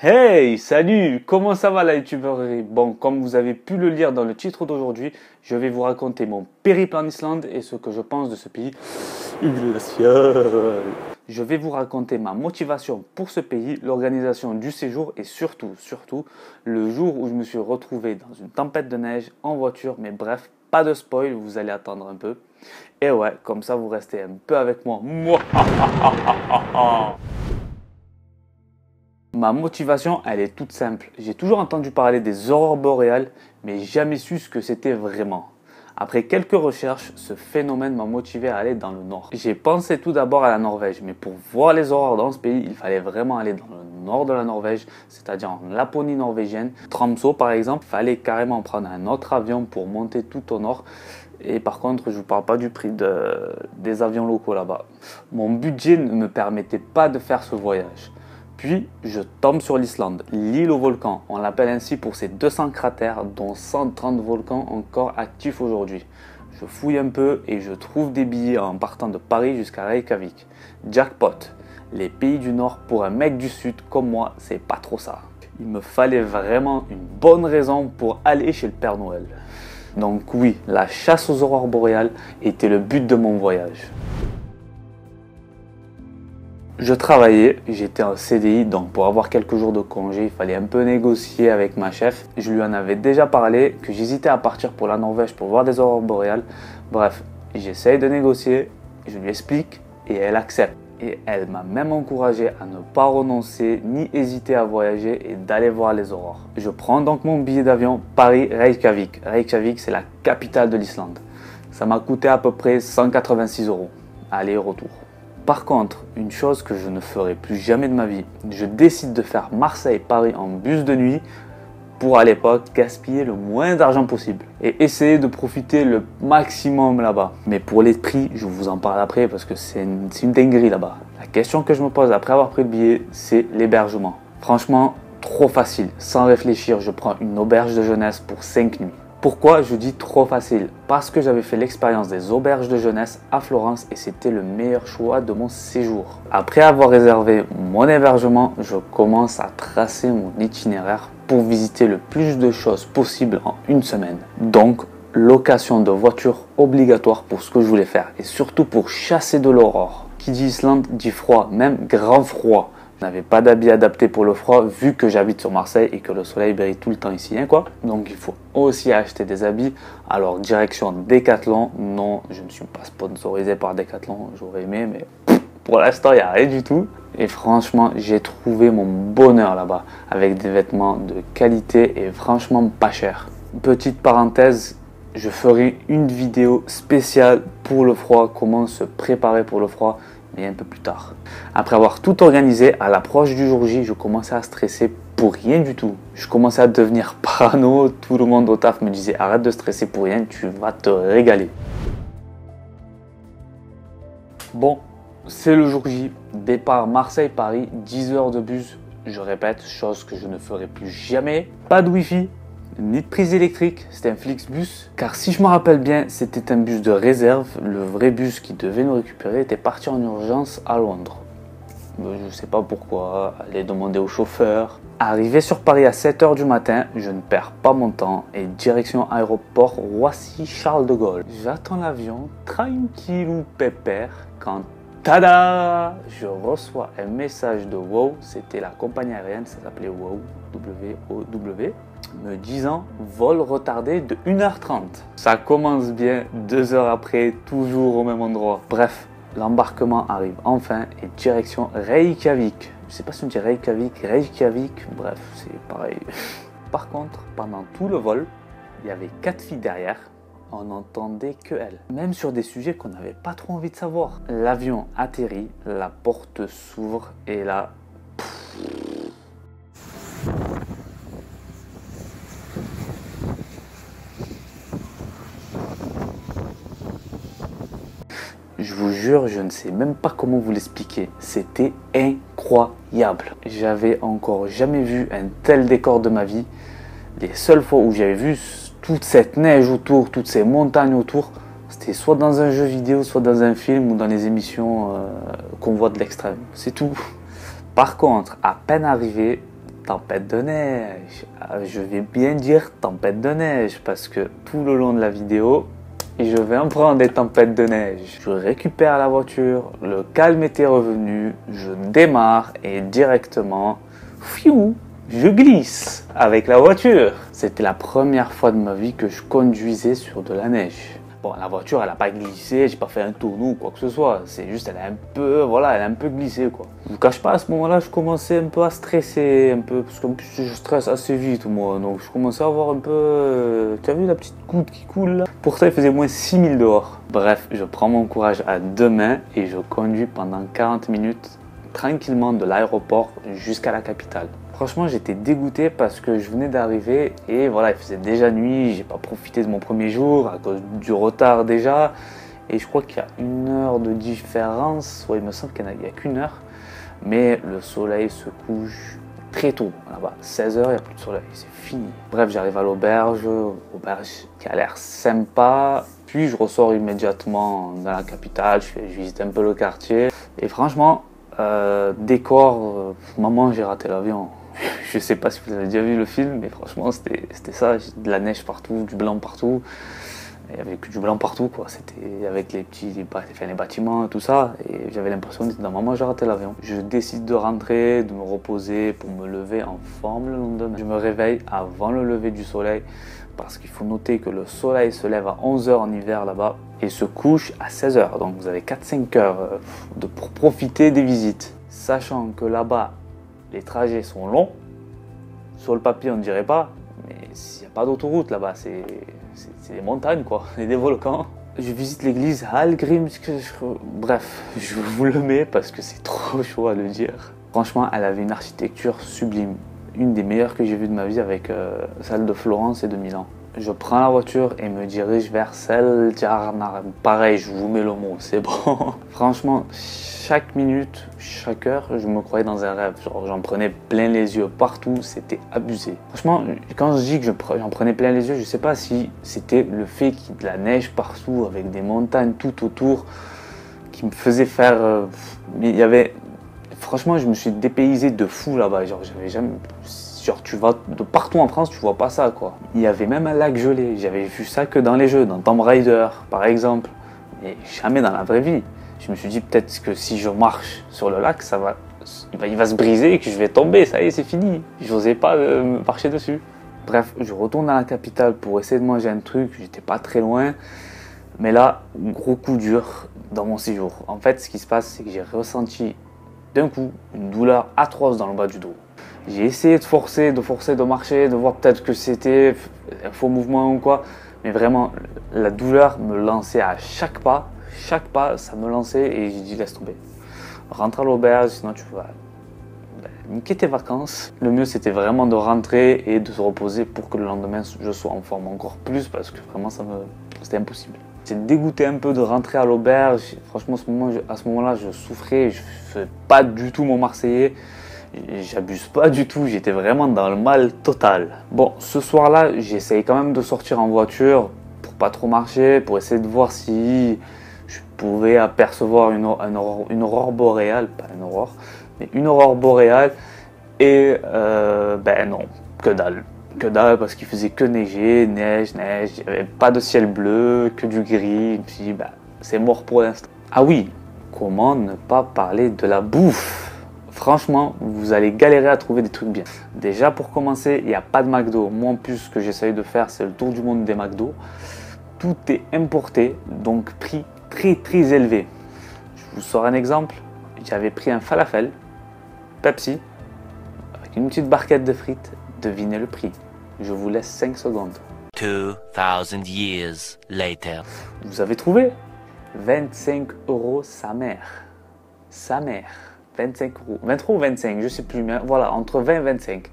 Hey, salut, comment ça va la youtuberie? Bon, comme vous avez pu le lire dans le titre d'aujourd'hui, je vais vous raconter mon périple en Islande et ce que je pense de ce pays glacial. Je vais vous raconter ma motivation pour ce pays, l'organisation du séjour et surtout, le jour où je me suis retrouvé dans une tempête de neige en voiture. Mais bref, pas de spoil, vous allez attendre un peu. Et ouais, comme ça vous restez un peu avec moi. Ma motivation, elle est toute simple. J'ai toujours entendu parler des aurores boréales, mais jamais su ce que c'était vraiment. Après quelques recherches, ce phénomène m'a motivé à aller dans le nord. J'ai pensé tout d'abord à la Norvège, mais pour voir les aurores dans ce pays, il fallait vraiment aller dans le nord de la Norvège, c'est-à-dire en Laponie norvégienne. Tromsø par exemple, il fallait carrément prendre un autre avion pour monter tout au nord. Et par contre, je ne vous parle pas du prix des avions locaux là-bas. Mon budget ne me permettait pas de faire ce voyage. Puis, je tombe sur l'Islande, l'île aux volcans. On l'appelle ainsi pour ses 200 cratères, dont 130 volcans encore actifs aujourd'hui. Je fouille un peu et je trouve des billets en partant de Paris jusqu'à Reykjavik. Jackpot! Les pays du Nord, pour un mec du Sud comme moi, c'est pas trop ça. Il me fallait vraiment une bonne raison pour aller chez le Père Noël. Donc oui, la chasse aux aurores boréales était le but de mon voyage. Je travaillais, j'étais en CDI, donc pour avoir quelques jours de congé, il fallait un peu négocier avec ma chef. Je lui en avais déjà parlé, que j'hésitais à partir pour la Norvège pour voir des aurores boréales. Bref, j'essaye de négocier, je lui explique et elle accepte. Et elle m'a même encouragé à ne pas renoncer ni hésiter à voyager et d'aller voir les aurores. Je prends donc mon billet d'avion Paris-Reykjavik. Reykjavik, c'est la capitale de l'Islande. Ça m'a coûté à peu près 186 €, aller-retour. Par contre, une chose que je ne ferai plus jamais de ma vie, je décide de faire Marseille-Paris en bus de nuit pour à l'époque gaspiller le moins d'argent possible et essayer de profiter le maximum là-bas. Mais pour les prix, je vous en parle après parce que c'est une dinguerie là-bas. La question que je me pose après avoir pris le billet, c'est l'hébergement. Franchement, trop facile. Sans réfléchir, je prends une auberge de jeunesse pour 5 nuits. Pourquoi je dis trop facile? Parce que j'avais fait l'expérience des auberges de jeunesse à Florence et c'était le meilleur choix de mon séjour. Après avoir réservé mon hébergement, je commence à tracer mon itinéraire pour visiter le plus de choses possible en une semaine. Donc, location de voiture obligatoire pour ce que je voulais faire et surtout pour chasser de l'aurore. Qui dit Islande dit froid, même grand froid. Je n'avais pas d'habits adaptés pour le froid vu que j'habite sur Marseille et que le soleil brille tout le temps ici, hein, quoi. Donc il faut aussi acheter des habits. Alors direction Decathlon, non, je ne suis pas sponsorisé par Decathlon, j'aurais aimé, mais pour l'instant il n'y a rien du tout. Et franchement, j'ai trouvé mon bonheur là-bas avec des vêtements de qualité et franchement pas cher. Petite parenthèse, je ferai une vidéo spéciale pour le froid, comment se préparer pour le froid, mais un peu plus tard. Après avoir tout organisé, à l'approche du jour J, je commençais à stresser pour rien du tout. Je commençais à devenir parano, tout le monde au taf me disait arrête de stresser pour rien, tu vas te régaler. Bon, c'est le jour J, départ Marseille-Paris, 10 heures de bus, je répète, chose que je ne ferai plus jamais. Pas de wifi, ni de prise électrique, c'était un Flixbus. Car si je me rappelle bien, c'était un bus de réserve. Le vrai bus qui devait nous récupérer était parti en urgence à Londres. Je ne sais pas pourquoi, aller demander au chauffeur. Arrivé sur Paris à 7 h du matin, je ne perds pas mon temps et direction aéroport Roissy-Charles de Gaulle. J'attends l'avion, tranquillou pépère, quand tada! Je reçois un message de WOW, c'était la compagnie aérienne, ça s'appelait WOW, W-O-W, me disant vol retardé de 1h30. Ça commence bien, 2 heures après, toujours au même endroit. Bref, l'embarquement arrive enfin et direction Reykjavik. Je sais pas si on dit Reykjavik, bref, c'est pareil. Par contre, pendant tout le vol, il y avait 4 filles derrière. On n'entendait que elles. Même sur des sujets qu'on n'avait pas trop envie de savoir. L'avion atterrit, la porte s'ouvre et là... Je vous jure, je ne sais même pas comment vous l'expliquer. C'était incroyable. J'avais encore jamais vu un tel décor de ma vie. Les seules fois où j'avais vu toute cette neige autour, toutes ces montagnes autour, c'était soit dans un jeu vidéo, soit dans un film ou dans les émissions qu'on voit de l'extrême. C'est tout. Par contre, à peine arrivé, tempête de neige. Je vais bien dire tempête de neige parce que tout le long de la vidéo, je vais en prendre des tempêtes de neige. Je récupère la voiture, le calme était revenu, je démarre et directement, fiou, je glisse avec la voiture. C'était la première fois de ma vie que je conduisais sur de la neige. Bon, la voiture, elle n'a pas glissé, j'ai pas fait un tonneau ou quoi que ce soit. C'est juste, elle a un peu, voilà, elle a un peu glissé, quoi. Je vous cache pas, à ce moment-là, je commençais un peu à stresser, un peu, parce qu'en plus, je stresse assez vite, moi. Donc, je commençais à avoir un peu, tu as vu la petite goutte qui coule, là? Pourtant, il faisait moins 6000 dehors. Bref, je prends mon courage à deux mains et je conduis pendant 40 minutes, tranquillement, de l'aéroport jusqu'à la capitale. Franchement, j'étais dégoûté parce que je venais d'arriver et voilà, il faisait déjà nuit, j'ai pas profité de mon premier jour à cause du retard déjà. Et je crois qu'il y a 1 heure de différence, ouais, il me semble qu'il n'y a qu'une heure. Mais le soleil se couche très tôt là-bas, 16 h, il n'y a plus de soleil, c'est fini. Bref, j'arrive à l'auberge qui a l'air sympa. Puis je ressors immédiatement dans la capitale, je visite un peu le quartier. Et franchement, décor, maman, j'ai raté l'avion. Je sais pas si vous avez déjà vu le film, mais franchement, c'était ça. De la neige partout, du blanc partout. Il y avait que du blanc partout, quoi. C'était avec les bâtiments et tout ça. Et j'avais l'impression d'être dans maman, j'ai raté l'avion. Je décide de rentrer, de me reposer pour me lever en forme le lendemain. Je me réveille avant le lever du soleil parce qu'il faut noter que le soleil se lève à 11 h en hiver là-bas et se couche à 16 h. Donc vous avez 4-5 heures pour profiter des visites. Sachant que là-bas, les trajets sont longs. Sur le papier, on ne dirait pas, mais il n'y a pas d'autoroute là-bas, c'est des montagnes, quoi, et des volcans. Je visite l'église Hallgrim, bref, je vous le mets parce que c'est trop chaud à le dire. Franchement, elle avait une architecture sublime, une des meilleures que j'ai vues de ma vie avec celle de Florence et de Milan. Je prends la voiture et me dirige vers celle d'Arnara. Pareil, je vous mets le mot, c'est bon. Franchement, chaque minute, chaque heure, je me croyais dans un rêve. Genre, j'en prenais plein les yeux partout, c'était abusé. Franchement, quand je dis que j'en prenais plein les yeux, je sais pas si c'était le fait qu'il y ait de la neige partout, avec des montagnes tout autour, qui me faisait faire... mais il y avait... Franchement, je me suis dépaysé de fou là-bas. Genre, j'avais jamais... Genre, tu vas de partout en France, tu vois pas ça, quoi. Il y avait même un lac gelé. J'avais vu ça que dans les jeux, dans Tomb Raider, par exemple. Mais jamais dans la vraie vie. Je me suis dit, peut-être que si je marche sur le lac, il va se briser et que je vais tomber. Ça y est, c'est fini. J'osais pas me marcher dessus. Bref, je retourne dans la capitale pour essayer de manger un truc. J'étais pas très loin. Mais là, gros coup dur dans mon séjour. En fait, ce qui se passe, c'est que j'ai ressenti d'un coup une douleur atroce dans le bas du dos. J'ai essayé de forcer, de marcher, de voir peut-être que c'était un faux mouvement ou quoi. Mais vraiment, la douleur me lançait à chaque pas. Chaque pas, ça me lançait et j'ai dit laisse tomber. Rentre à l'auberge, sinon tu vas niquer tes vacances. Le mieux, c'était vraiment de rentrer et de se reposer pour que le lendemain, je sois en forme encore plus parce que vraiment, c'était impossible. J'ai dégoûté un peu de rentrer à l'auberge. Franchement, à ce moment-là, je souffrais. Je ne faisais pas du tout mon Marseillais. J'abuse pas du tout, j'étais vraiment dans le mal total. Bon, ce soir-là, j'essayais quand même de sortir en voiture pour pas trop marcher, pour essayer de voir si je pouvais apercevoir une aurore boréale, pas une aurore, mais une aurore boréale. Et ben non, que dalle. Que dalle parce qu'il faisait que neiger, neige, il n'y avait pas de ciel bleu, que du gris. Je me suis dit, ben, c'est mort pour l'instant. Ah oui, comment ne pas parler de la bouffe? Franchement, vous allez galérer à trouver des trucs bien. Déjà, pour commencer, il n'y a pas de McDo. Moi, en plus, ce que j'essaye de faire, c'est le tour du monde des McDo. Tout est importé, donc prix très très élevé. Je vous sors un exemple. J'avais pris un falafel, Pepsi, avec une petite barquette de frites. Devinez le prix. Je vous laisse 5 secondes. 2000 years later. Vous avez trouvé 25 € sa mère. Sa mère. 25 €. 23 ou 25, je sais plus, mais voilà, entre 20 et 25.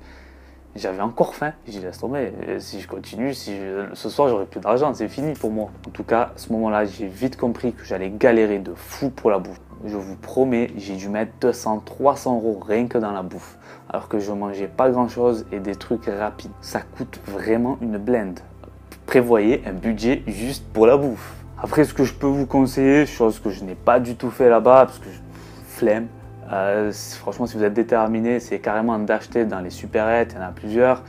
J'avais encore faim, j'ai dit laisse tomber, si je continue, ce soir j'aurai plus d'argent, c'est fini pour moi. En tout cas, à ce moment-là, j'ai vite compris que j'allais galérer de fou pour la bouffe. Je vous promets, j'ai dû mettre 200, 300 € rien que dans la bouffe. Alors que je mangeais pas grand-chose et des trucs rapides. Ça coûte vraiment une blinde. Prévoyez un budget juste pour la bouffe. Après, ce que je peux vous conseiller, chose que je n'ai pas du tout fait là-bas, parce que flemme, Franchement, si vous êtes déterminé, c'est carrément d'acheter dans les supérettes, il y en a plusieurs.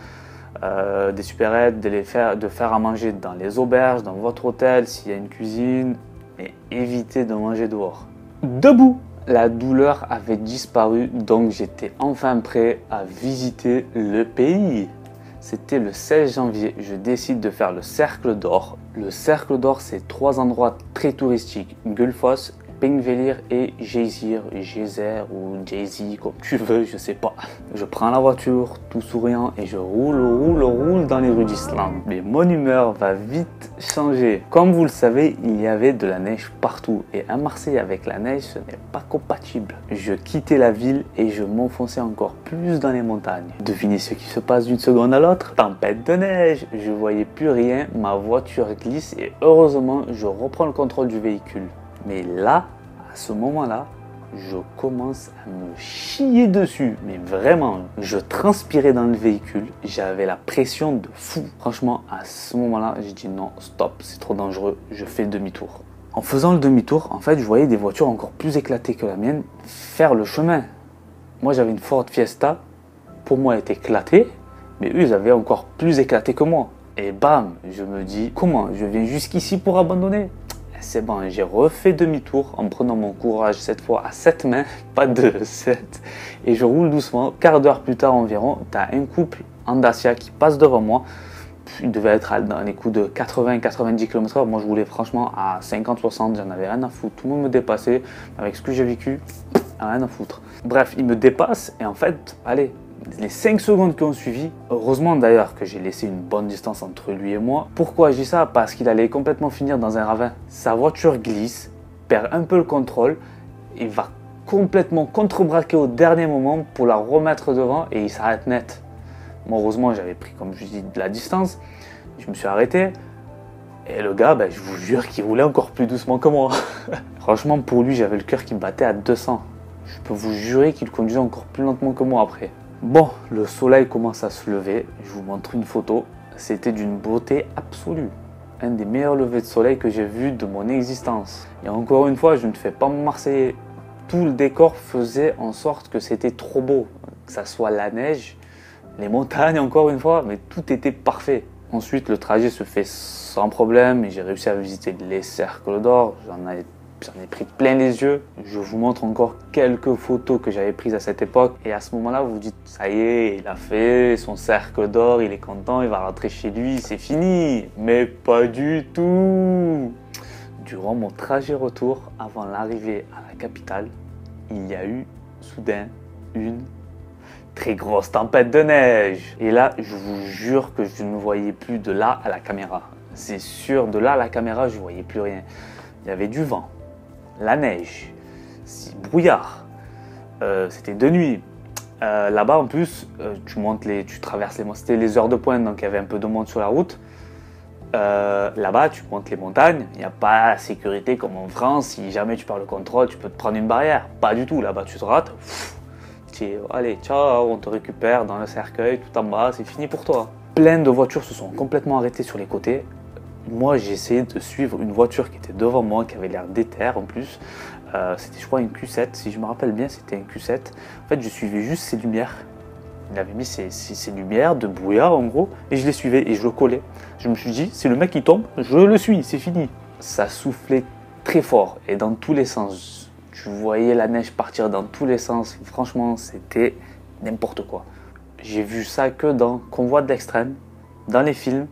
Des supérettes, de faire à manger dans les auberges, dans votre hôtel, s'il y a une cuisine, et évitez de manger dehors. Debout! La douleur avait disparu, donc j'étais enfin prêt à visiter le pays. C'était le 16 janvier, je décide de faire le Cercle d'Or. Le Cercle d'Or, c'est 3 endroits très touristiques, Gullfoss, Pingvellir et Geysir ou Jay-Z, comme tu veux, je sais pas. Je prends la voiture, tout souriant, et je roule dans les rues d'Islande. Mais mon humeur va vite changer. Comme vous le savez, il y avait de la neige partout, et un Marseille avec la neige, ce n'est pas compatible. Je quittais la ville et je m'enfonçais encore plus dans les montagnes. Devinez ce qui se passe d'une seconde à l'autre? Tempête de neige, je voyais plus rien, ma voiture glisse, et heureusement, je reprends le contrôle du véhicule. Mais là, à ce moment-là, je commence à me chier dessus. Mais vraiment, je transpirais dans le véhicule. J'avais la pression de fou. Franchement, à ce moment-là, j'ai dit non, stop, c'est trop dangereux. Je fais demi-tour. En faisant le demi-tour, en fait, je voyais des voitures encore plus éclatées que la mienne faire le chemin. Moi, j'avais une Ford Fiesta. Pour moi, elle était éclatée. Mais eux, ils avaient encore plus éclaté que moi. Et bam, je me dis, comment je viens jusqu'ici pour abandonner? C'est bon, j'ai refait demi-tour en prenant mon courage cette fois à 7 mains, pas de 7. Et je roule doucement. Quart d'heure plus tard environ, tu as un couple en Dacia qui passe devant moi. Il devait être dans les coups de 80-90 km/h. Moi, je roulais franchement à 50-60. J'en avais rien à foutre. Tout le monde me dépassait. Avec ce que j'ai vécu, rien à foutre. Bref, il me dépasse et en fait, allez, les 5 secondes qui ont suivi, heureusement d'ailleurs que j'ai laissé une bonne distance entre lui et moi. Pourquoi je dis ça? Parce qu'il allait complètement finir dans un ravin. Sa voiture glisse, perd un peu le contrôle, il va complètement contrebraquer au dernier moment pour la remettre devant et il s'arrête net. Moi heureusement j'avais pris, comme je dis, de la distance, je me suis arrêté et le gars, je vous jure qu'il roulait encore plus doucement que moi. Franchement pour lui j'avais le cœur qui battait à 200. Je peux vous jurer qu'il conduisait encore plus lentement que moi après. Bon, le soleil commence à se lever, je vous montre une photo, c'était d'une beauté absolue. Un des meilleurs levers de soleil que j'ai vu de mon existence. Et encore une fois, je ne fais pas mon Marseillais. Tout le décor faisait en sorte que c'était trop beau. Que ça soit la neige, les montagnes encore une fois, mais tout était parfait. Ensuite, le trajet se fait sans problème et j'ai réussi à visiter les Cercles d'Or. J'en ai pris plein les yeux. Je vous montre encore quelques photos que j'avais prises à cette époque. Et à ce moment-là, vous vous dites, ça y est, il a fait son Cercle d'Or, il est content, il va rentrer chez lui, c'est fini. Mais pas du tout. Durant mon trajet retour, avant l'arrivée à la capitale, il y a eu soudain une très grosse tempête de neige. Et là, je vous jure que je ne voyais plus de là à la caméra. C'est sûr, de là à la caméra, je ne voyais plus rien. Il y avait du vent. La neige, brouillard, c'était de nuit. Là-bas en plus, tu traverses c'était les heures de pointe, donc il y avait un peu de monde sur la route. Là-bas, tu montes les montagnes, il n'y a pas la sécurité comme en France. Si jamais tu perds le contrôle, tu peux te prendre une barrière. Pas du tout, là-bas tu te rates. Allez, ciao, on te récupère dans le cercueil, tout en bas, c'est fini pour toi. Plein de voitures se sont complètement arrêtées sur les côtés. Moi, j'ai essayé de suivre une voiture qui était devant moi, qui avait l'air d'éther en plus. C'était, je crois, une Q7. Si je me rappelle bien, c'était une Q7. En fait, je suivais juste ses lumières. Il avait mis ses lumières de brouillard, en gros, et je les suivais et je le collais. Je me suis dit, si le mec il tombe, je le suis, c'est fini. Ça soufflait très fort et dans tous les sens. Tu voyais la neige partir dans tous les sens. Franchement, c'était n'importe quoi. J'ai vu ça que dans Convoi de l'extrême, dans les films.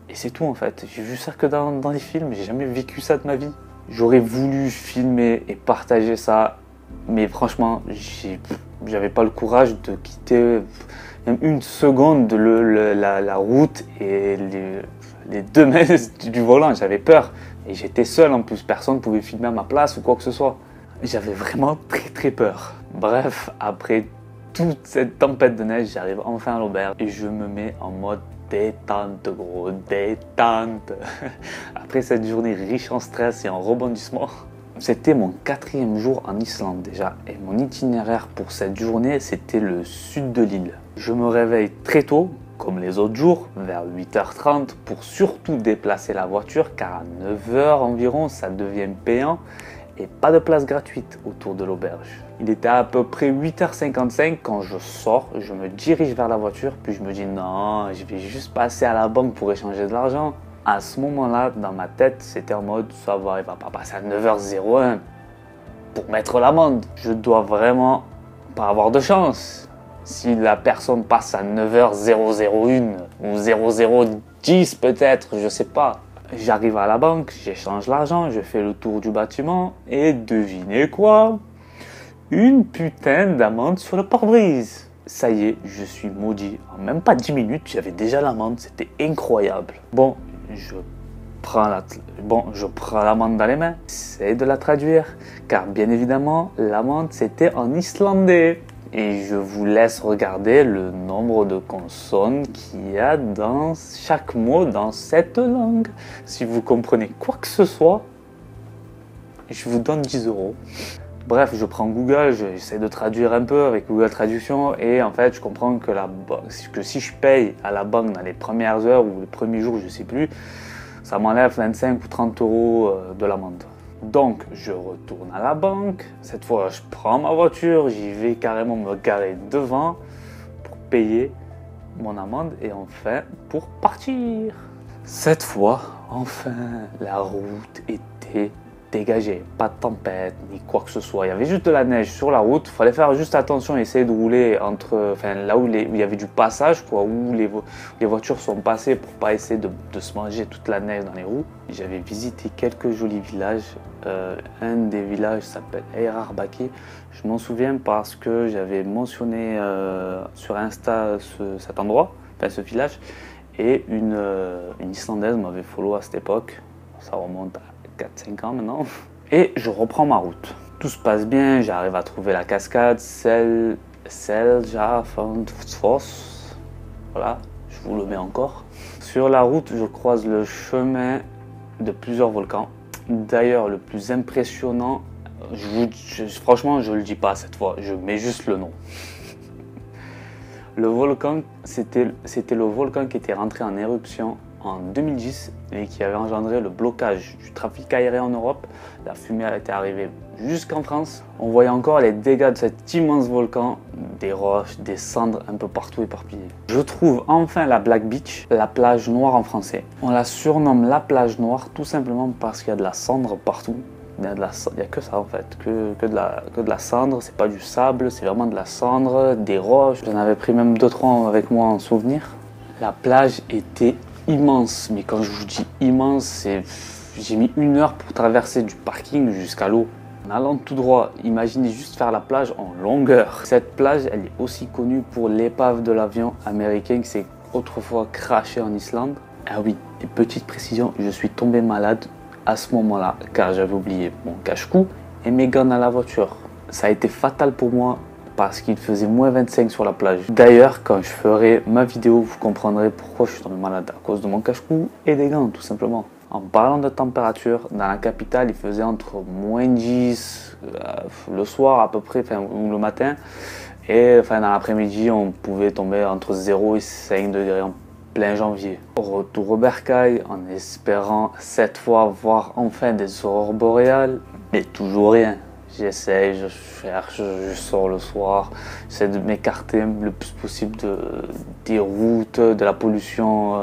Et c'est tout en fait, j'ai vu ça que dans les films, j'ai jamais vécu ça de ma vie. J'aurais voulu filmer et partager ça, mais franchement, j'avais pas le courage de quitter même une seconde la route et les 2 mètres du volant, j'avais peur. Et j'étais seul en plus, personne ne pouvait filmer à ma place ou quoi que ce soit. J'avais vraiment très très peur. Bref, après toute cette tempête de neige, j'arrive enfin à l'auberge et je me mets en mode détente gros, détente. Après cette journée riche en stress et en rebondissements, c'était mon 4e jour en Islande déjà. Et mon itinéraire pour cette journée, c'était le sud de l'île. Je me réveille très tôt, comme les autres jours, vers 8h30, pour surtout déplacer la voiture, car à 9h environ, ça devient payant et pas de place gratuite autour de l'auberge. Il était à peu près 8h55 quand je sors, je me dirige vers la voiture, puis je me dis non, je vais juste passer à la banque pour échanger de l'argent. À ce moment-là, dans ma tête, c'était en mode ça va, il va pas passer à 9h01 pour mettre l'amende. Je dois vraiment pas avoir de chance. Si la personne passe à 9h001 ou 0010 peut-être, je sais pas. J'arrive à la banque, j'échange l'argent, je fais le tour du bâtiment et devinez quoi? Une putain d'amende sur le pare-brise. Ça y est, je suis maudit. En même pas 10 minutes, j'avais déjà l'amende. C'était incroyable. Bon, je prends l'amende dans les mains. J'essaie de la traduire. Car bien évidemment, l'amende c'était en islandais. Et je vous laisse regarder le nombre de consonnes qu'il y a dans chaque mot dans cette langue. Si vous comprenez quoi que ce soit, je vous donne 10 €. Bref, je prends Google, j'essaie de traduire un peu avec Google Traduction et en fait je comprends que si je paye à la banque dans les premières heures ou les premiers jours, je sais plus, ça m'enlève 25 ou 30 € de l'amende. Donc je retourne à la banque, cette fois je prends ma voiture, j'y vais carrément me garer devant pour payer mon amende et enfin pour partir. Cette fois, enfin, la route était dégagé, pas de tempête ni quoi que ce soit. Il y avait juste de la neige sur la route. Il fallait faire juste attention, essayer de rouler là où il y avait du passage, quoi, où les voitures sont passées pour pas essayer de se manger toute la neige dans les roues. J'avais visité quelques jolis villages. Un des villages s'appelle Eyrarbakki. Je m'en souviens parce que j'avais mentionné sur Insta cet endroit, ce village, et une Islandaise m'avait follow à cette époque. Ça remonte à 4-5 ans maintenant. Et je reprends ma route. Tout se passe bien, j'arrive à trouver la cascade Seljalandsfoss. Voilà, je vous le mets encore. Sur la route, je croise le chemin de plusieurs volcans. D'ailleurs, le plus impressionnant, franchement, je le dis pas cette fois, je mets juste le nom. Le volcan, c'était le volcan qui était rentré en éruption en 2010 et qui avait engendré le blocage du trafic aérien en Europe. La fumée était arrivée jusqu'en France. On voyait encore les dégâts de cet immense volcan, des roches, des cendres un peu partout éparpillées. Je trouve enfin la Black Beach, la plage noire en français. On la surnomme la plage noire tout simplement parce qu'il y a de la cendre partout. Il n'y a que ça en fait, que de la cendre, c'est pas du sable, c'est vraiment de la cendre, des roches. J'en avais pris même 2-3 avec moi en souvenir. La plage était immense, mais quand je vous dis immense, j'ai mis 1 heure pour traverser du parking jusqu'à l'eau. En allant tout droit, imaginez juste faire la plage en longueur. Cette plage, elle est aussi connue pour l'épave de l'avion américain qui s'est autrefois crashé en Islande. Ah oui, et petite précision, je suis tombé malade à ce moment-là, car j'avais oublié mon cache-cou et mes gants dans la voiture. Ça a été fatal pour moi parce qu'il faisait moins 25 sur la plage. D'ailleurs, quand je ferai ma vidéo, vous comprendrez pourquoi je suis tombé malade, à cause de mon cache-cou et des gants, tout simplement. En parlant de température, dans la capitale, il faisait entre moins 10 le soir à peu près, ou le matin, et dans l'après-midi, on pouvait tomber entre 0 et 5 degrés en plein janvier. Retour au bercail en espérant cette fois voir enfin des aurores boréales, mais toujours rien. J'essaye, je cherche, je sors le soir, j'essaie de m'écarter le plus possible des routes, de la pollution,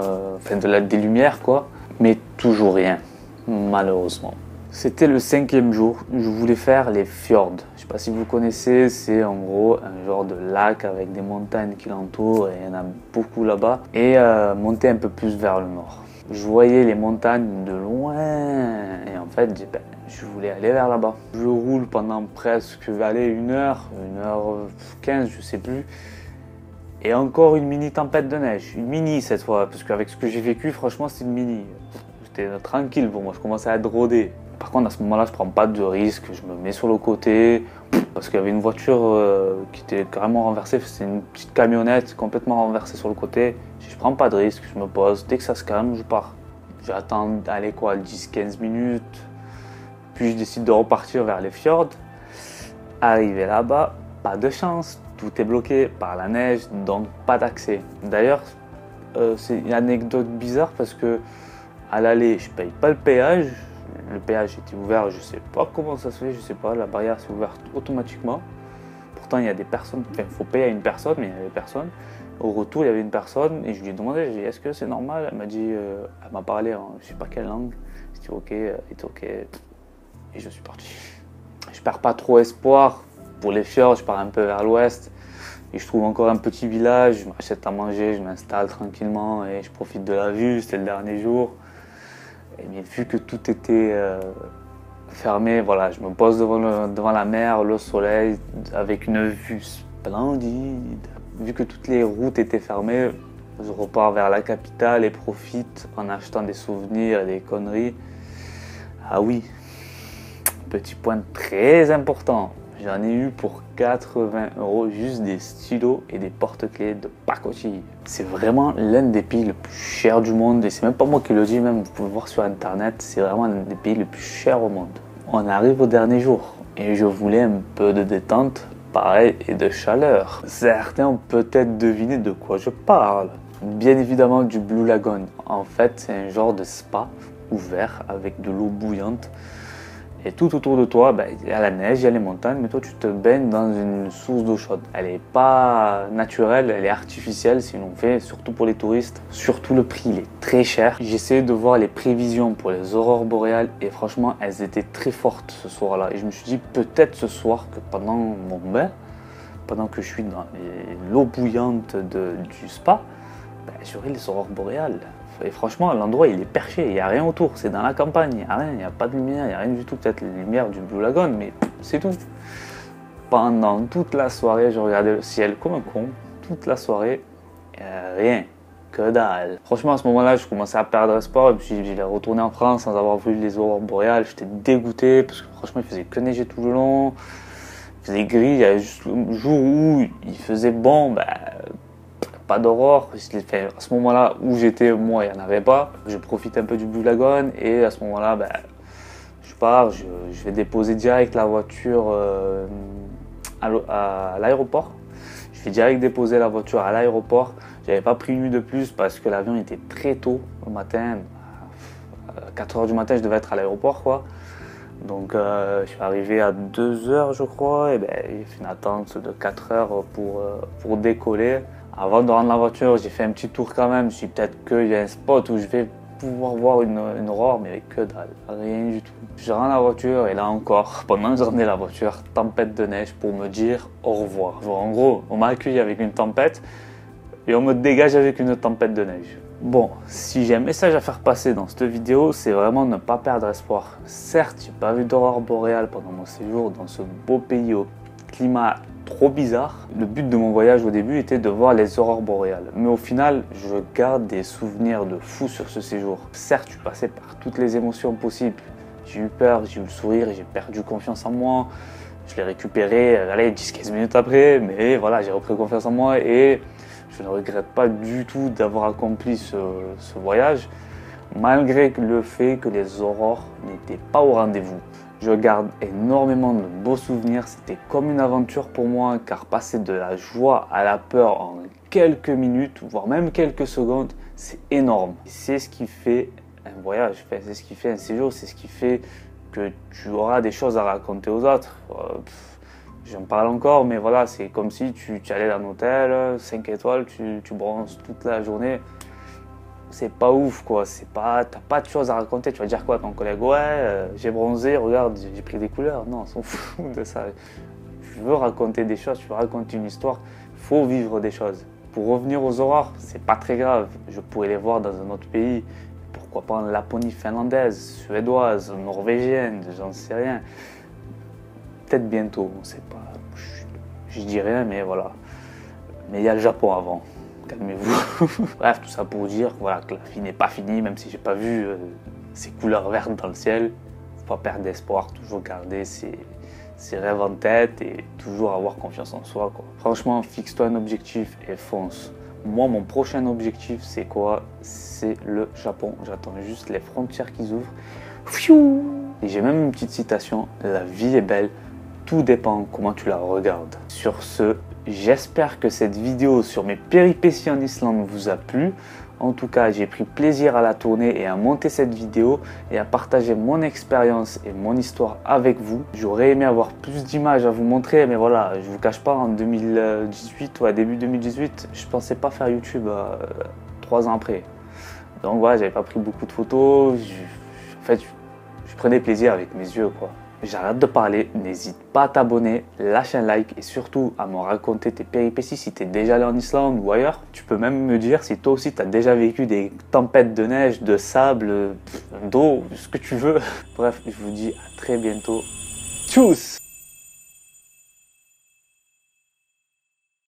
des lumières quoi, mais toujours rien, malheureusement. C'était le 5e jour, je voulais faire les fjords. Je sais pas si vous connaissez, c'est en gros un genre de lac avec des montagnes qui l'entourent et il y en a beaucoup là-bas. Et monter un peu plus vers le nord. Je voyais les montagnes de loin et en fait je voulais aller vers là-bas. Je roule pendant presque 1 heure, 1h15 je sais plus. Et encore une mini tempête de neige, une mini cette fois, parce qu'avec ce que j'ai vécu franchement c'était une mini. C'était tranquille pour moi, je commençais à être rodé. Par contre, à ce moment-là, je prends pas de risque, je me mets sur le côté parce qu'il y avait une voiture qui était carrément renversée. C'était une petite camionnette complètement renversée sur le côté. Je prends pas de risque, je me pose. Dès que ça se calme, je pars. J'attends d'aller 10-15 minutes, puis je décide de repartir vers les fjords. Arrivé là-bas, pas de chance, tout est bloqué par la neige, donc pas d'accès. D'ailleurs, c'est une anecdote bizarre parce que à l'aller, je paye pas le péage. Le péage était ouvert, je sais pas comment ça se fait, je sais pas, la barrière s'est ouverte automatiquement. pourtant il y a des personnes, enfin il faut payer à une personne, mais il y avait personne. Au retour, il y avait une personne et je lui ai demandé, est-ce que c'est normal? Elle m'a dit, elle m'a parlé en je sais pas quelle langue. Je dis ok, it's ok. Et je suis parti. Je perds pas trop espoir. Pour les fjords, je pars un peu vers l'ouest. Et je trouve encore un petit village, je m'achète à manger, je m'installe tranquillement et je profite de la vue, c'était le dernier jour. Mais vu que tout était fermé, voilà, je me pose devant la mer, le soleil, avec une vue splendide. Vu que toutes les routes étaient fermées, je repars vers la capitale et profite en achetant des souvenirs et des conneries. Ah oui, petit point très important, j'en ai eu pour 80 € juste des stylos et des porte-clés de pacotille. C'est vraiment l'un des pays les plus chers du monde et c'est même pas moi qui le dis, même vous pouvez voir sur internet, c'est vraiment l'un des pays les plus chers au monde. On arrive au dernier jour et je voulais un peu de détente, pareil, et de chaleur. Certains ont peut-être deviné de quoi je parle. Bien évidemment du Blue Lagoon. En fait, c'est un genre de spa ouvert avec de l'eau bouillante. Et tout autour de toi, il y a la neige, il y a les montagnes, mais toi tu te baignes dans une source d'eau chaude. Elle n'est pas naturelle, elle est artificielle, c'est une fait surtout pour les touristes. Surtout le prix, il est très cher. J'ai essayé de voir les prévisions pour les aurores boréales et franchement, elles étaient très fortes ce soir-là. Et je me suis dit peut-être ce soir que pendant mon bain, pendant que je suis dans l'eau bouillante du spa, j'aurai les aurores boréales. Et franchement, l'endroit il est perché, il n'y a rien autour, c'est dans la campagne, il n'y a rien, il n'y a pas de lumière, il n'y a rien du tout, peut-être les lumières du Blue Lagoon, mais c'est tout. Pendant toute la soirée, je regardais le ciel comme un con, toute la soirée, rien, que dalle. Franchement, à ce moment-là, je commençais à perdre espoir, et puis je vais retourner en France sans avoir vu les aurores boréales, j'étais dégoûté, parce que franchement, il faisait que neiger tout le long, il faisait gris, il y avait juste le jour où il faisait bon, pas d'aurore. À ce moment-là où j'étais, moi, il n'y en avait pas. Je profite un peu du Blue Lagoon et à ce moment-là, je pars, je vais déposer direct la voiture à l'aéroport. Je vais direct déposer la voiture à l'aéroport. J'avais pas pris une nuit de plus parce que l'avion était très tôt le matin. À 4 h du matin, je devais être à l'aéroport, quoi. Donc je suis arrivé à 2 h, je crois, et il fait une attente de 4 heures pour décoller. Avant de rendre la voiture, j'ai fait un petit tour quand même. Je me suis dit peut-être qu'il y a un spot où je vais pouvoir voir une aurore, mais avec que dalle, rien du tout. Je rends la voiture et là encore, pendant que je rendais la voiture, tempête de neige pour me dire au revoir. Genre, en gros, on m'a accueilli avec une tempête et on me dégage avec une tempête de neige. Bon, si j'ai un message à faire passer dans cette vidéo, c'est vraiment ne pas perdre espoir. Certes, j'ai pas vu d'aurore boréale pendant mon séjour dans ce beau pays au climat trop bizarre. Le but de mon voyage au début était de voir les aurores boréales. Mais au final, je garde des souvenirs de fou sur ce séjour. Certes, je suis passé par toutes les émotions possibles. J'ai eu peur, j'ai eu le sourire, j'ai perdu confiance en moi. Je l'ai récupéré, 10-15 minutes après, mais voilà, j'ai repris confiance en moi et je ne regrette pas du tout d'avoir accompli ce voyage, malgré le fait que les aurores n'étaient pas au rendez-vous. Je garde énormément de beaux souvenirs, c'était comme une aventure pour moi, car passer de la joie à la peur en quelques minutes, voire même quelques secondes, c'est énorme. C'est ce qui fait un voyage, c'est ce qui fait un séjour, c'est ce qui fait que tu auras des choses à raconter aux autres. J'en parle encore, mais voilà, c'est comme si tu allais dans un hôtel, 5 étoiles, tu bronzes toute la journée. C'est pas ouf, quoi. T'as pas de choses à raconter. Tu vas dire quoi à ton collègue? Ouais, j'ai bronzé, regarde, j'ai pris des couleurs. Non, on s'en fout de ça. Tu veux raconter des choses, tu veux raconter une histoire, il faut vivre des choses. Pour revenir aux aurores, c'est pas très grave. Je pourrais les voir dans un autre pays. Pourquoi pas en Laponie finlandaise, suédoise, norvégienne, j'en sais rien. Peut-être bientôt, on sait pas. Je dis rien, mais voilà. Mais il y a le Japon avant. Calmez-vous. Bref, tout ça pour dire voilà, que la vie n'est pas finie, même si j'ai pas vu ces couleurs vertes dans le ciel. Faut pas perdre d'espoir, toujours garder ses rêves en tête et toujours avoir confiance en soi, quoi. Franchement, fixe-toi un objectif et fonce. Moi, mon prochain objectif, c'est quoi? C'est le Japon. J'attends juste les frontières qui s'ouvrent. Et j'ai même une petite citation. La vie est belle tout dépend comment tu la regardes. Sur ce, j'espère que cette vidéo sur mes péripéties en Islande vous a plu. En tout cas, j'ai pris plaisir à la tourner et à monter cette vidéo et à partager mon expérience et mon histoire avec vous. J'aurais aimé avoir plus d'images à vous montrer, mais voilà, je vous cache pas, en 2018 ou à début 2018, je pensais pas faire YouTube 3 ans après. Donc voilà, j'avais pas pris beaucoup de photos. En fait, je prenais plaisir avec mes yeux, quoi. J'arrête de parler, n'hésite pas à t'abonner, lâcher un like et surtout à me raconter tes péripéties si tu es déjà allé en Islande ou ailleurs. Tu peux même me dire si toi aussi tu as déjà vécu des tempêtes de neige, de sable, d'eau, ce que tu veux. Bref, je vous dis à très bientôt. Tchuss!